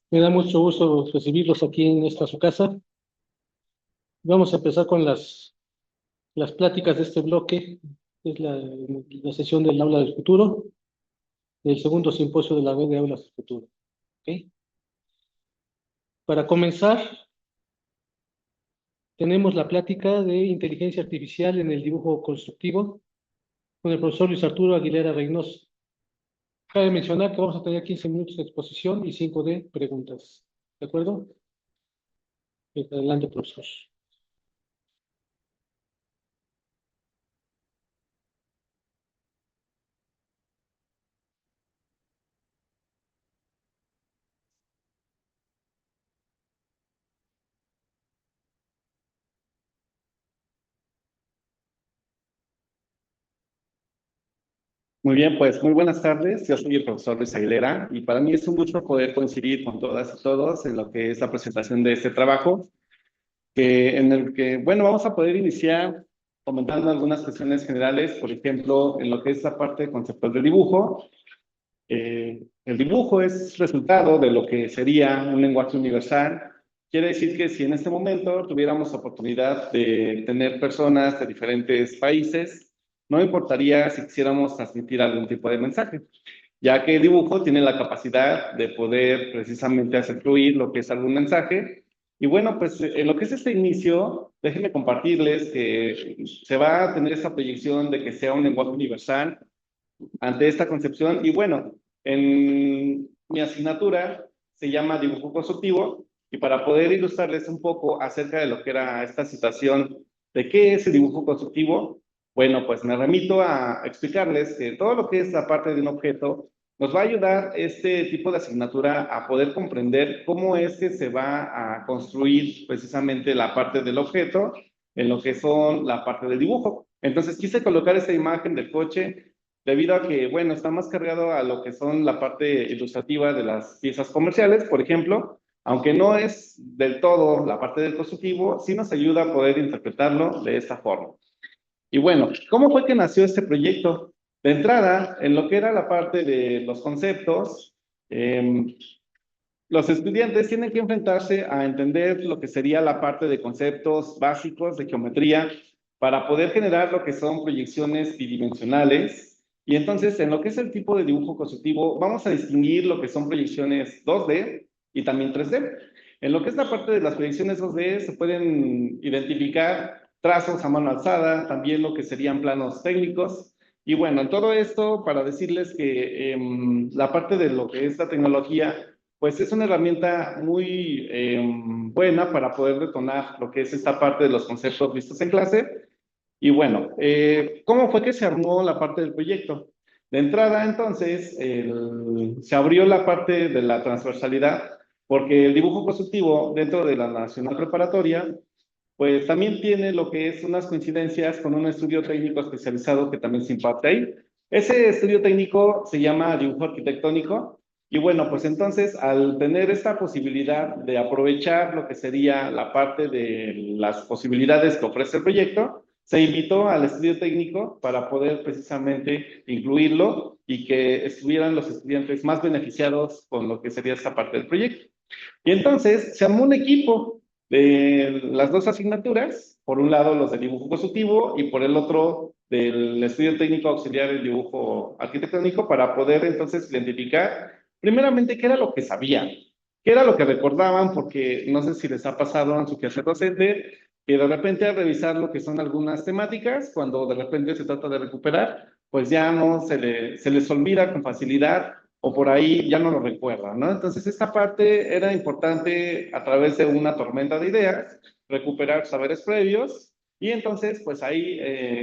Me da mucho gusto recibirlos aquí en esta su casa. Vamos a empezar con las pláticas de este bloque. Es la sesión del Aula del Futuro, el segundo simposio de la Red de Aulas del Futuro. ¿Ok? Para comenzar, tenemos la plática de inteligencia artificial en el dibujo constructivo con el profesor Luis Arturo Aguilera Reynoso. Cabe mencionar que vamos a tener 15 minutos de exposición y 5 de preguntas. ¿De acuerdo? Adelante, profesor. Muy bien, pues muy buenas tardes. Yo soy el profesor Luis Aguilera y para mí es un gusto poder coincidir con todas y todos en lo que es la presentación de este trabajo, en el que, bueno, vamos a poder iniciar comentando algunas cuestiones generales, por ejemplo, en lo que es la parte conceptual del dibujo. El dibujo es resultado de lo que sería un lenguaje universal. Quiere decir que si en este momento tuviéramos oportunidad de tener personas de diferentes países, no importaría si quisiéramos transmitir algún tipo de mensaje, ya que el dibujo tiene la capacidad de poder precisamente hacer fluir lo que es algún mensaje. Y bueno, pues en lo que es este inicio, déjenme compartirles que se va a tener esta proyección de que sea un lenguaje universal ante esta concepción. Y bueno, en mi asignatura se llama dibujo constructivo, y para poder ilustrarles un poco acerca de lo que era esta situación de qué es el dibujo constructivo, bueno, pues me remito a explicarles que todo lo que es la parte de un objeto nos va a ayudar este tipo de asignatura a poder comprender cómo es que se va a construir precisamente la parte del objeto en lo que son la parte del dibujo. Entonces quise colocar esta imagen del coche debido a que, bueno, está más cargado a lo que son la parte ilustrativa de las piezas comerciales, por ejemplo, aunque no es del todo la parte del constructivo, sí nos ayuda a poder interpretarlo de esta forma. Y bueno, ¿cómo fue que nació este proyecto? De entrada, en lo que era la parte de los conceptos, los estudiantes tienen que enfrentarse a entender lo que sería la parte de conceptos básicos de geometría para poder generar lo que son proyecciones bidimensionales. Y entonces, en lo que es el tipo de dibujo constructivo, vamos a distinguir lo que son proyecciones 2D y también 3D. En lo que es la parte de las proyecciones 2D, se pueden identificar trazos a mano alzada, también lo que serían planos técnicos. Y bueno, en todo esto, para decirles que la parte de lo que es la tecnología, pues es una herramienta muy buena para poder detonar lo que es esta parte de los conceptos vistos en clase. Y bueno, ¿cómo fue que se armó la parte del proyecto? De entrada, entonces, se abrió la parte de la transversalidad, porque el dibujo constructivo dentro de la Nacional Preparatoria, pues también tiene lo que es unas coincidencias con un estudio técnico especializado que también se imparte ahí. Ese estudio técnico se llama dibujo arquitectónico. Y bueno, pues entonces al tener esta posibilidad de aprovechar lo que sería la parte de las posibilidades que ofrece el proyecto, se invitó al estudio técnico para poder precisamente incluirlo y que estuvieran los estudiantes más beneficiados con lo que sería esta parte del proyecto. Y entonces se armó un equipo de las dos asignaturas, por un lado los de dibujo constructivo y por el otro del estudio técnico auxiliar del dibujo arquitectónico, para poder entonces identificar primeramente qué era lo que sabían, qué era lo que recordaban, porque no sé si les ha pasado en su quehacer docente que de repente al revisar lo que son algunas temáticas, cuando de repente se trata de recuperar, pues ya no se les olvida con facilidad o por ahí ya no lo recuerdan, ¿no? Entonces, esta parte era importante a través de una tormenta de ideas, recuperar saberes previos, y entonces, pues ahí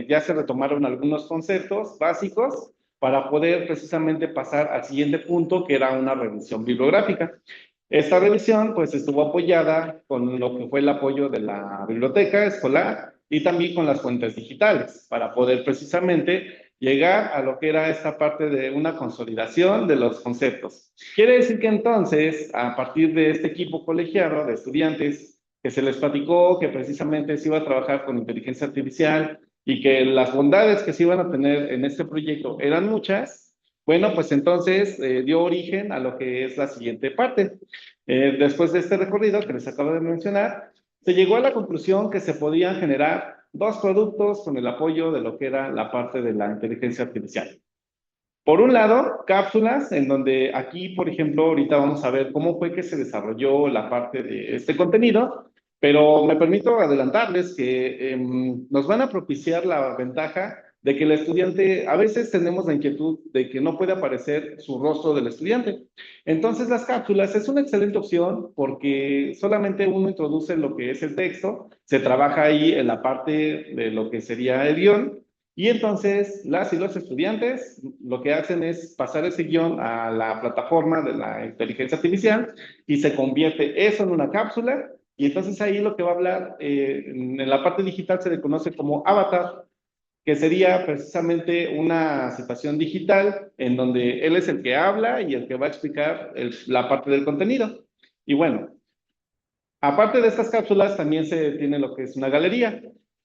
ya se retomaron algunos conceptos básicos para poder precisamente pasar al siguiente punto, que era una revisión bibliográfica. Esta revisión, pues, estuvo apoyada con lo que fue el apoyo de la biblioteca escolar y también con las fuentes digitales, para poder precisamente llegar a lo que era esta parte de una consolidación de los conceptos. Quiere decir que entonces, a partir de este equipo colegiado de estudiantes, que se les platicó que precisamente se iba a trabajar con inteligencia artificial y que las bondades que se iban a tener en este proyecto eran muchas, Bueno, pues entonces dio origen a lo que es la siguiente parte. Después de este recorrido que les acabo de mencionar, se llegó a la conclusión que se podían generar dos productos con el apoyo de lo que era la parte de la inteligencia artificial. Por un lado, cápsulas, en donde aquí, por ejemplo, ahorita vamos a ver cómo fue que se desarrolló la parte de este contenido, pero me permito adelantarles que nos van a propiciar la ventaja de que el estudiante, a veces tenemos la inquietud de que no puede aparecer su rostro del estudiante. Entonces, las cápsulas es una excelente opción porque solamente uno introduce lo que es el texto, se trabaja ahí en la parte de lo que sería el guión, y entonces las y los estudiantes lo que hacen es pasar ese guión a la plataforma de la inteligencia artificial y se convierte eso en una cápsula. Y entonces ahí lo que va a hablar en la parte digital se le conoce como avatar, que sería precisamente una situación digital en donde él es el que habla y el que va a explicar la parte del contenido. Y bueno, aparte de estas cápsulas, también se tiene lo que es una galería.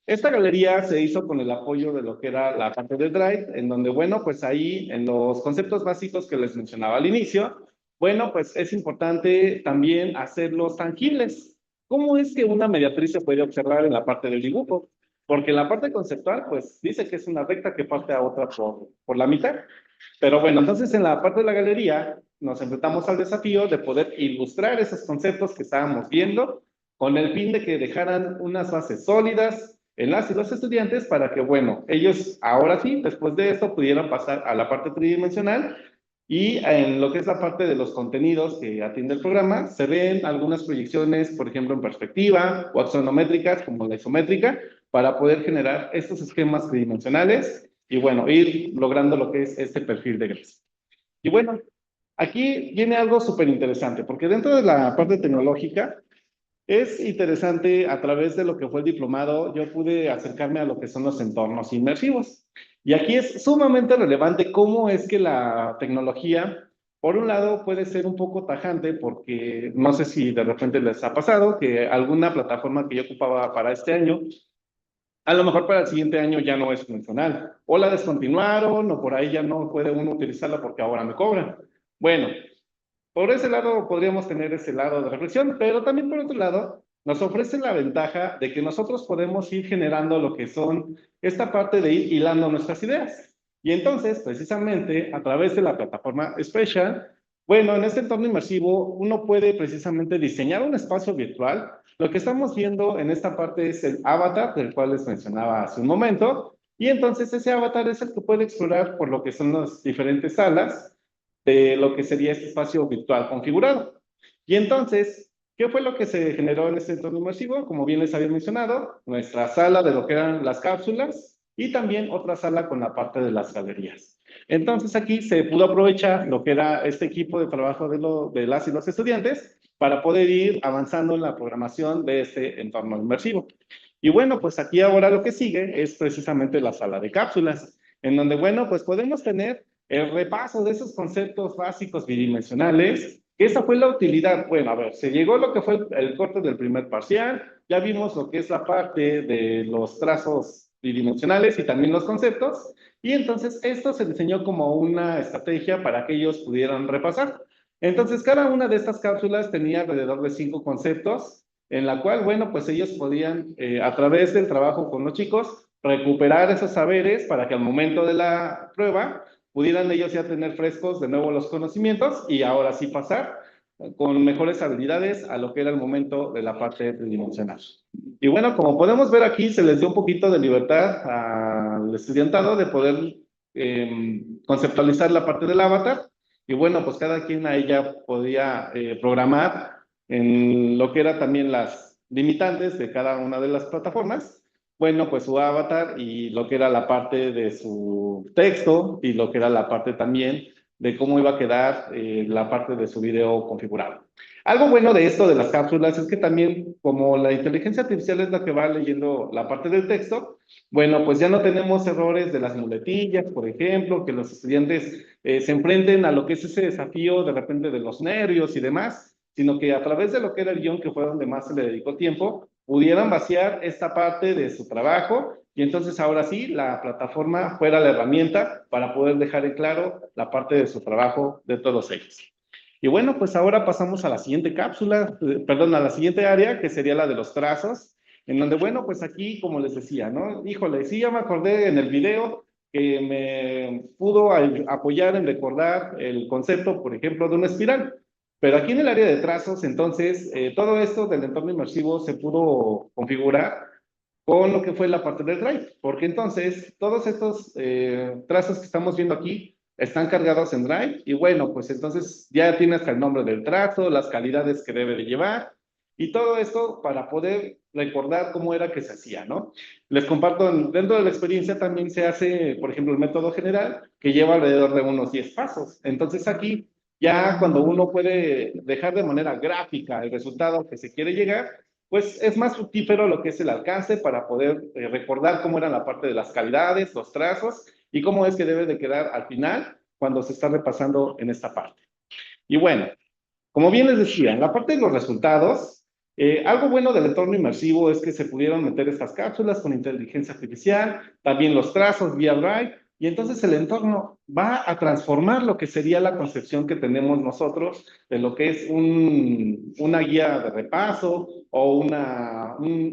Esta galería se hizo con el apoyo de lo que era la parte de Drive, en donde, bueno, pues ahí en los conceptos básicos que les mencionaba al inicio, bueno, pues es importante también hacerlos tangibles. ¿Cómo es que una mediatriz se puede observar en la parte del dibujo? Porque en la parte conceptual, pues dice que es una recta que parte a otra por la mitad. Pero bueno, entonces en la parte de la galería nos enfrentamos al desafío de poder ilustrar esos conceptos que estábamos viendo con el fin de que dejaran unas bases sólidas en las y los estudiantes para que, bueno, ellos ahora sí, después de esto, pudieran pasar a la parte tridimensional y en lo que es la parte de los contenidos que atiende el programa, se ven algunas proyecciones, por ejemplo, en perspectiva o axonométricas como la isométrica, para poder generar estos esquemas tridimensionales y bueno, ir logrando lo que es este perfil de Grace. Y bueno, aquí viene algo súper interesante, porque dentro de la parte tecnológica es interesante, a través de lo que fue el diplomado, yo pude acercarme a lo que son los entornos inmersivos. Y aquí es sumamente relevante cómo es que la tecnología, por un lado, puede ser un poco tajante, porque no sé si de repente les ha pasado que alguna plataforma que yo ocupaba para este año a lo mejor para el siguiente año ya no es funcional. O la descontinuaron, o por ahí ya no puede uno utilizarla porque ahora me cobran. Bueno, por ese lado podríamos tener ese lado de reflexión, pero también por otro lado nos ofrece la ventaja de que nosotros podemos ir generando lo que son esta parte de ir hilando nuestras ideas. Y entonces, precisamente, a través de la plataforma Spatial, bueno, en este entorno inmersivo uno puede precisamente diseñar un espacio virtual. Lo que estamos viendo en esta parte es el avatar, del cual les mencionaba hace un momento, y entonces ese avatar es el que puede explorar por lo que son las diferentes salas de lo que sería este espacio virtual configurado. Y entonces, ¿qué fue lo que se generó en este entorno inmersivo? Como bien les había mencionado, nuestra sala de lo que eran las cápsulas y también otra sala con la parte de las galerías. Entonces aquí se pudo aprovechar lo que era este equipo de trabajo de las y los estudiantes para poder ir avanzando en la programación de este entorno inmersivo. Y bueno, pues aquí ahora lo que sigue es precisamente la sala de cápsulas, en donde, bueno, pues podemos tener el repaso de esos conceptos básicos bidimensionales, que esa fue la utilidad. Bueno, a ver, se llegó a lo que fue el corte del primer parcial, ya vimos lo que es la parte de los trazos bidimensionales y también los conceptos, y entonces esto se diseñó como una estrategia para que ellos pudieran repasar. Entonces, cada una de estas cápsulas tenía alrededor de 5 conceptos, en la cual, bueno, pues ellos podían, a través del trabajo con los chicos, recuperar esos saberes para que al momento de la prueba pudieran ellos ya tener frescos de nuevo los conocimientos y ahora sí pasar con mejores habilidades a lo que era el momento de la parte tridimensional. Y bueno, como podemos ver aquí, se les dio un poquito de libertad al estudiantado de poder conceptualizar la parte del avatar. Y bueno, pues cada quien a ella podía programar en lo que era también las limitantes de cada una de las plataformas. Bueno, pues su avatar y lo que era la parte de su texto y lo que era la parte también de cómo iba a quedar la parte de su video configurado. Algo bueno de esto de las cápsulas es que también, como la inteligencia artificial es la que va leyendo la parte del texto, bueno, pues ya no tenemos errores de las muletillas, por ejemplo, que los estudiantes se enfrenten a lo que es ese desafío de repente de los nervios y demás, sino que a través de lo que era el guión, que fue donde más se le dedicó tiempo, pudieran vaciar esta parte de su trabajo y entonces ahora sí, la plataforma fuera la herramienta para poder dejar en claro la parte de su trabajo de todos ellos. Y bueno, pues ahora pasamos a la siguiente cápsula, perdón, a la siguiente área, que sería la de los trazos, en donde, bueno, pues aquí, como les decía, ¿no? Híjole, sí, ya me acordé en el video que me pudo apoyar en recordar el concepto, por ejemplo, de una espiral. Pero aquí en el área de trazos, entonces, todo esto del entorno inmersivo se pudo configurar con lo que fue la parte del Drive, porque entonces todos estos trazos que estamos viendo aquí están cargados en Drive y bueno, pues entonces ya tienes el nombre del trazo, las calidades que debe de llevar y todo esto para poder recordar cómo era que se hacía, ¿no? Les comparto, dentro de la experiencia también se hace, por ejemplo, el método general que lleva alrededor de unos 10 pasos. Entonces aquí ya cuando uno puede dejar de manera gráfica el resultado que se quiere llegar, pues es más fructífero lo que es el alcance para poder recordar cómo era la parte de las calidades, los trazos y cómo es que debe de quedar al final cuando se está repasando en esta parte. Y bueno, como bien les decía, en la parte de los resultados, algo bueno del entorno inmersivo es que se pudieron meter estas cápsulas con inteligencia artificial, también los trazos vía Drive, y entonces el entorno va a transformar lo que sería la concepción que tenemos nosotros de lo que es una guía de repaso o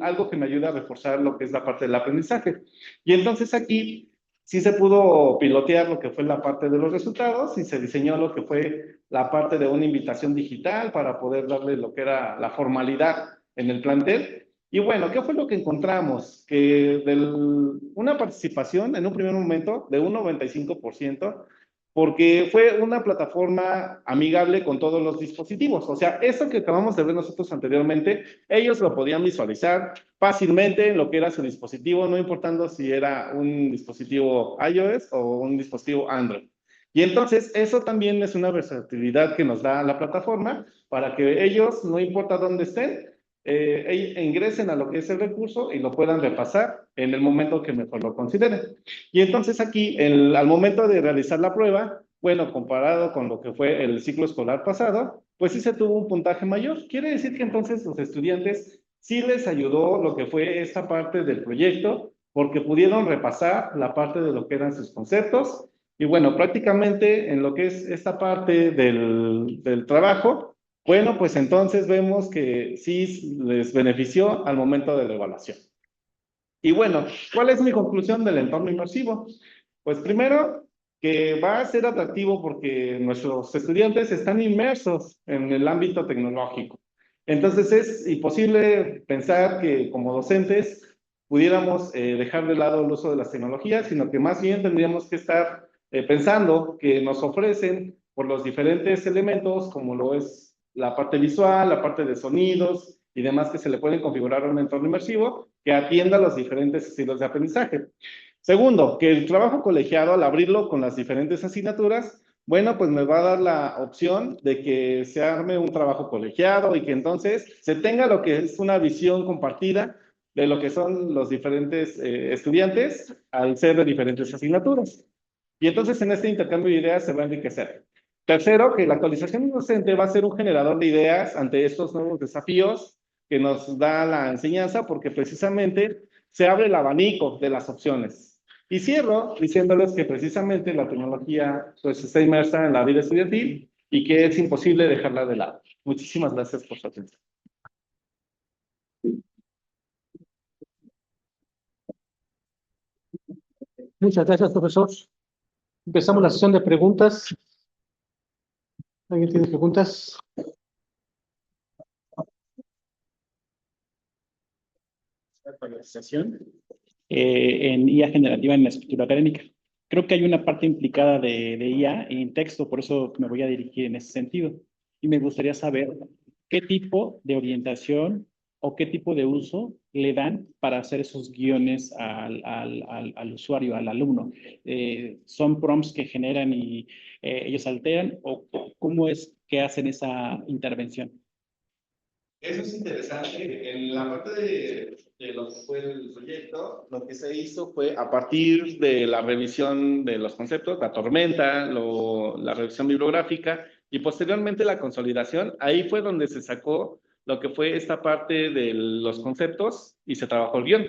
algo que me ayuda a reforzar lo que es la parte del aprendizaje. Y entonces aquí sí se pudo pilotear lo que fue la parte de los resultados y se diseñó lo que fue la parte de una invitación digital para poder darle lo que era la formalidad en el plantel. Y bueno, ¿qué fue lo que encontramos? Que una participación en un primer momento de un 95%, porque fue una plataforma amigable con todos los dispositivos. O sea, eso que acabamos de ver nosotros anteriormente, ellos lo podían visualizar fácilmente en lo que era su dispositivo, no importando si era un dispositivo iOS o un dispositivo Android. Y entonces eso también es una versatilidad que nos da la plataforma para que ellos, no importa dónde estén, ingresen a lo que es el recurso y lo puedan repasar en el momento que mejor lo consideren. Y entonces aquí, al momento de realizar la prueba, bueno, comparado con lo que fue el ciclo escolar pasado, pues sí se tuvo un puntaje mayor. Quiere decir que entonces los estudiantes sí les ayudó lo que fue esta parte del proyecto, porque pudieron repasar la parte de lo que eran sus conceptos. Y bueno, prácticamente en lo que es esta parte del trabajo, bueno, pues entonces vemos que sí les benefició al momento de la evaluación. Y bueno, ¿cuál es mi conclusión del entorno inmersivo? Pues primero, que va a ser atractivo porque nuestros estudiantes están inmersos en el ámbito tecnológico. Entonces es imposible pensar que como docentes pudiéramos dejar de lado el uso de las tecnologías, sino que más bien tendríamos que estar pensando que nos ofrecen por los diferentes elementos, como lo es la parte visual, la parte de sonidos y demás que se le pueden configurar a un entorno inmersivo, que atienda los diferentes estilos de aprendizaje. Segundo, que el trabajo colegiado, al abrirlo con las diferentes asignaturas, bueno, pues me va a dar la opción de que se arme un trabajo colegiado y que entonces se tenga lo que es una visión compartida de lo que son los diferentes estudiantes al ser de diferentes asignaturas. Y entonces en este intercambio de ideas se va a enriquecer. Tercero, que la actualización docente va a ser un generador de ideas ante estos nuevos desafíos que nos da la enseñanza, porque precisamente se abre el abanico de las opciones. Y cierro diciéndoles que precisamente la tecnología pues, está inmersa en la vida estudiantil y que es imposible dejarla de lado. Muchísimas gracias por su atención. Muchas gracias, profesor. Empezamos la sesión de preguntas. ¿Alguien tiene preguntas? Actualización en IA generativa en la escritura académica. Creo que hay una parte implicada de IA en texto, por eso me voy a dirigir en ese sentido. Y me gustaría saber qué tipo de orientación o qué tipo de uso le dan para hacer esos guiones al usuario, al alumno. ¿Son prompts que generan y ellos alteran o cómo es que hacen esa intervención? Eso es interesante. En la parte de lo que fue el proyecto, lo que se hizo fue a partir de la revisión de los conceptos, la tormenta, la revisión bibliográfica y posteriormente la consolidación. Ahí fue donde se sacó lo que fue esta parte de los conceptos y se trabajó el guión.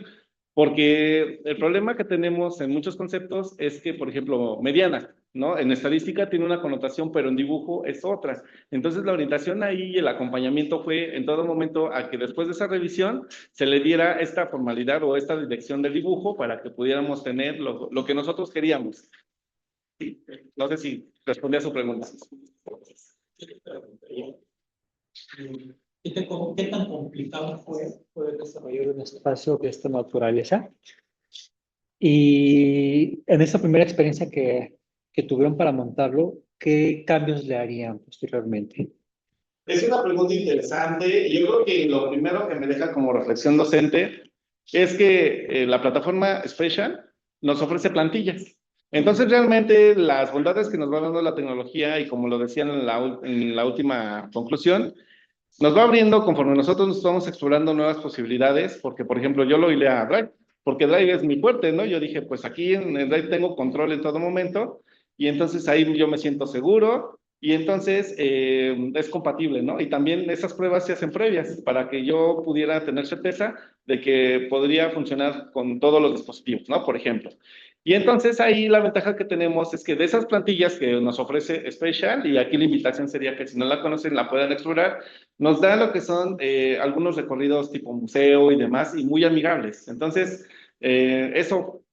Porque el problema que tenemos en muchos conceptos es que, por ejemplo, mediana, ¿no? En estadística tiene una connotación, pero en dibujo es otra. Entonces, la orientación ahí y el acompañamiento fue en todo momento a que después de esa revisión se le diera esta formalidad o esta dirección del dibujo para que pudiéramos tener lo que nosotros queríamos. Sí, no sé si respondí a su pregunta. ¿Qué tan complicado fue poder desarrollar un espacio de esta naturaleza? Y en esa primera experiencia que tuvieron para montarlo, ¿qué cambios le harían posteriormente? Es una pregunta interesante. Yo creo que lo primero que me deja como reflexión docente es que la plataforma Spatial nos ofrece plantillas. Entonces, realmente las bondades que nos va dando la tecnología, y como lo decían en la última conclusión, nos va abriendo conforme nosotros nos vamos explorando nuevas posibilidades, porque, por ejemplo, yo lo hilé a Drive, porque Drive es mi fuerte, ¿no? Yo dije, pues aquí en el Drive tengo control en todo momento, y entonces ahí yo me siento seguro, y entonces es compatible, ¿no? Y también esas pruebas se hacen previas para que yo pudiera tener certeza de que podría funcionar con todos los dispositivos, ¿no? Por ejemplo. Y entonces ahí la ventaja que tenemos es que de esas plantillas que nos ofrece Spatial, y aquí la invitación sería que si no la conocen la puedan explorar, nos da lo que son algunos recorridos tipo museo y demás, y muy amigables. Entonces, eso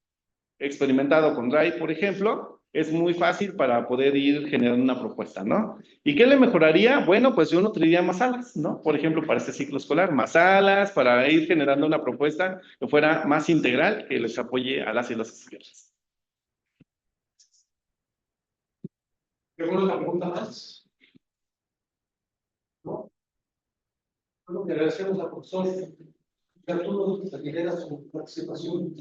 experimentado con Drive, por ejemplo, es muy fácil para poder ir generando una propuesta, ¿no? ¿Y qué le mejoraría? Bueno, pues yo no tendría más salas, ¿no? Por ejemplo, para este ciclo escolar, más salas, para ir generando una propuesta que fuera más integral, que les apoye a las y los estudiantes. ¿Alguna pregunta más? ¿No? Bueno, le agradecemos al profesor Arturo Aguilera su participación.